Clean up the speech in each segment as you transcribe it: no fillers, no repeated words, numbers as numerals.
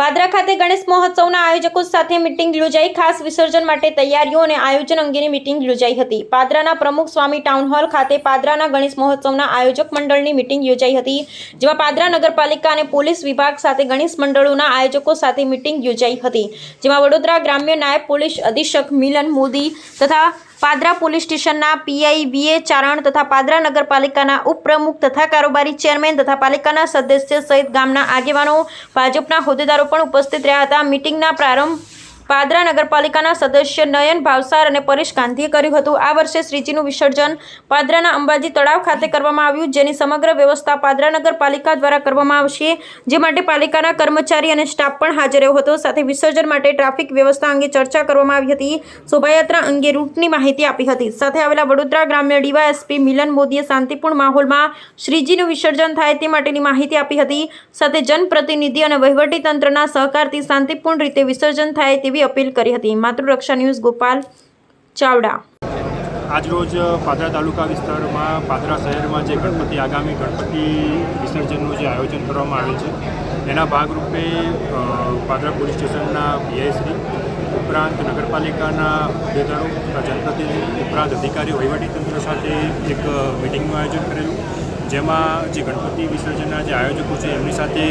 પાદરા ખાતે ગણેશ મહોત્સવના આયોજકો સાથે મીટિંગ યોજાઈ. ખાસ વિસર્જન માટે તૈયારીઓ અને આયોજન અંગેની મીટિંગ યોજાઈ હતી. પાદરાના પ્રમુખ સ્વામી ટાઉન હોલ ખાતે પાદરાના ગણેશ મહોત્સવના આયોજક મંડળની મીટિંગ યોજાઈ હતી, જેમાં પાદરા નગરપાલિકા અને પોલીસ વિભાગ સાથે ગણેશ મંડળોના આયોજકો સાથે મીટિંગ યોજાઈ હતી, જેમાં વડોદરા ગ્રામ્ય નાયબ પોલીસ અધિક્ષક મિલન મોદી તથા પાદરા પોલીસ સ્ટેશનના પીઆઈ વીએ ચારણ તથા પાદરા નગરપાલિકાના ઉપપ્રમુખ તથા કારોબારી ચેરમેન તથા પાલિકાના સદસ્ય સહિત ગામના આગેવાનો, ભાજપના હોદ્દેદારો પણ ઉપસ્થિત રહ્યા હતા. મીટિંગના પ્રારંભ પાદરા નગરપાલિકાના સદસ્ય નયન ભાવસાર અને પરેશ ગાંધીએ કર્યું હતું. આ વર્ષે શ્રીજીનું વિસર્જન પાદરાના અંબાજી તળાવ ખાતે કરવામાં આવ્યું, જેની સમગ્ર વ્યવસ્થા પાદરા નગરપાલિકા દ્વારા કરવામાં આવશે, જે માટે પાલિકાના કર્મચારી અને સ્ટાફ પણ હાજર રહ્યો હતો. સાથે વિસર્જન માટે ટ્રાફિક વ્યવસ્થા અંગે ચર્ચા કરવામાં આવી હતી. શોભાયાત્રા અંગે રૂટની માહિતી આપી હતી. સાથે આવેલા વડોદરા ગ્રામ્ય ડીવાયએસપી મિલન મોદીએ શાંતિપૂર્ણ માહોલમાં શ્રીજીનું વિસર્જન થાય તે માટેની માહિતી આપી હતી. સાથે જનપ્રતિનિધિ અને વહીવટીતંત્રના સહકારથી શાંતિપૂર્ણ રીતે વિસર્જન થાય તેવી અપીલ કરી હતી. માતૃરક્ષા ન્યૂઝ ગોપાલ ચાવડા. આજરોજ પાદરા તાલુકા વિસ્તારમાં પાદરા શહેરમાં જે આગામી ગણપતિ વિસર્જનનું જે આયોજન કરવામાં આવેલ છે, એના ભાગરૂપે પાદરા પોલીસ સ્ટેશનના પીઆઈશ્રી ઉપરાંત નગરપાલિકાના હોદ્દેદારો તથા જનપ્રતિનિધિ ઉપરાંત અધિકારીઓ વહીવટીતંત્ર સાથે એક મિટિંગનું આયોજન કરેલું, જેમાં જે ગણપતિ વિસર્જનના જે આયોજકો છે એમની સાથે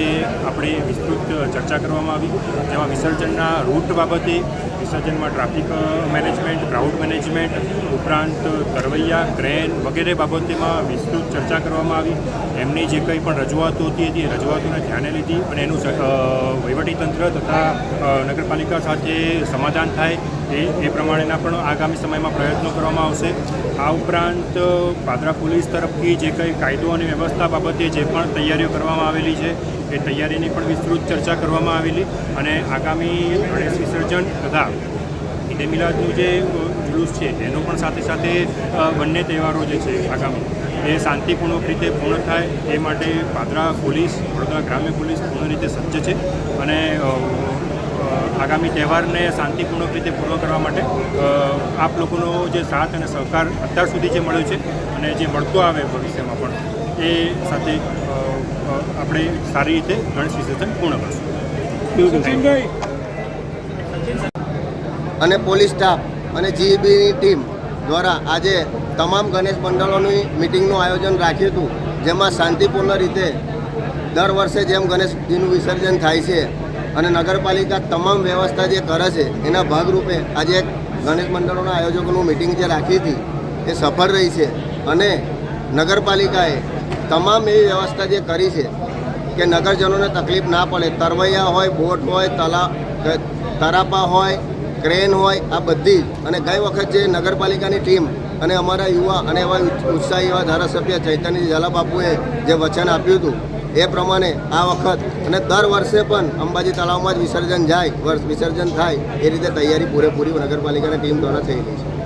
આપણે વિસ્તૃત ચર્ચા કરવામાં આવી, જેમાં વિસર્જનના રૂટ બાબતે, વિસર્જનમાં ટ્રાફિક મેનેજમેન્ટ, ક્રાઉડ મેનેજમેન્ટ ઉપરાંત તરવૈયા, ક્રેન વગેરે બાબતેમાં વિસ્તૃત ચર્ચા કરવામાં આવી. એમની જે કંઈ પણ રજૂઆતો હતી એ રજૂઆતોને ધ્યાને લીધી અને એનું વહીવટીતંત્ર તથા નગરપાલિકા સાથે સમાધાન થાય એ પ્રમાણેના પણ આગામી સમયમાં પ્રયત્નો કરવામાં આવશે. આ ઉપરાંત પાદરા પોલીસ તરફથી જે કંઈ કાયદો અને વ્યવસ્થા બાબતે જે પણ તૈયારીઓ કરવામાં આવેલી છે એ તૈયારીની પણ વિસ્તૃત ચર્ચા કરવામાં આવેલી અને આગામી ગણેશ વિસર્જન તથા ઈદે મિલાદનું જે જુલુસ છે એનું પણ સાથે સાથે બંને તહેવારો જે છે આગામી એ શાંતિપૂર્વક રીતે પૂર્ણ થાય એ માટે પાદરા પોલીસ, વડોદરા ગ્રામ્ય પોલીસ પૂર્ણ રીતે સજ્જ છે અને આગામી તહેવારને શાંતિપૂર્વક રીતે પૂર્ણ કરવા માટે આપ લોકોનો જે સાથ અને સહકાર અત્યાર સુધી જે મળ્યો છે અને જે મળતો આવે ભવિષ્યમાં પણ એ સાથે આપણે સારી રીતે ગણેશ વિસર્જન પૂર્ણ કરશું. અને પોલીસ સ્ટાફ અને જીઈબીની ટીમ દ્વારા આજે તમામ ગણેશ મંડળોની મિટિંગનું આયોજન રાખ્યું હતું, જેમાં શાંતિપૂર્ણ રીતે દર વર્ષે જેમ ગણેશજીનું વિસર્જન થાય છે અને નગરપાલિકા તમામ વ્યવસ્થા જે કરે છે એના ભાગરૂપે આજે એક ગણેશ મંડળોના આયોજકોનું મિટિંગ જે રાખી હતી એ સફળ રહી છે અને નગરપાલિકાએ તમામ એવી વ્યવસ્થા જે કરી છે કે નગરજનોને તકલીફ ના પડે. તરવૈયા હોય, બોટ હોય, તરાપા હોય, ક્રેન હોય, આ બધી અને ગઈ વખત જે નગરપાલિકાની ટીમ અને અમારા યુવા અને એવા ઉત્સાહી એવા ધારાસભ્ય ચૈતન્ય ઝાલાબાપુએ જે વચન આપ્યું હતું એ પ્રમાણે આ વખત અને દર વર્ષે પણ અંબાજી તળાવમાં જ વિસર્જન થાય, વિસર્જન થાય એ રીતે તૈયારી પૂરેપૂરી નગરપાલિકાની ટીમ દ્વારા થયેલી છે.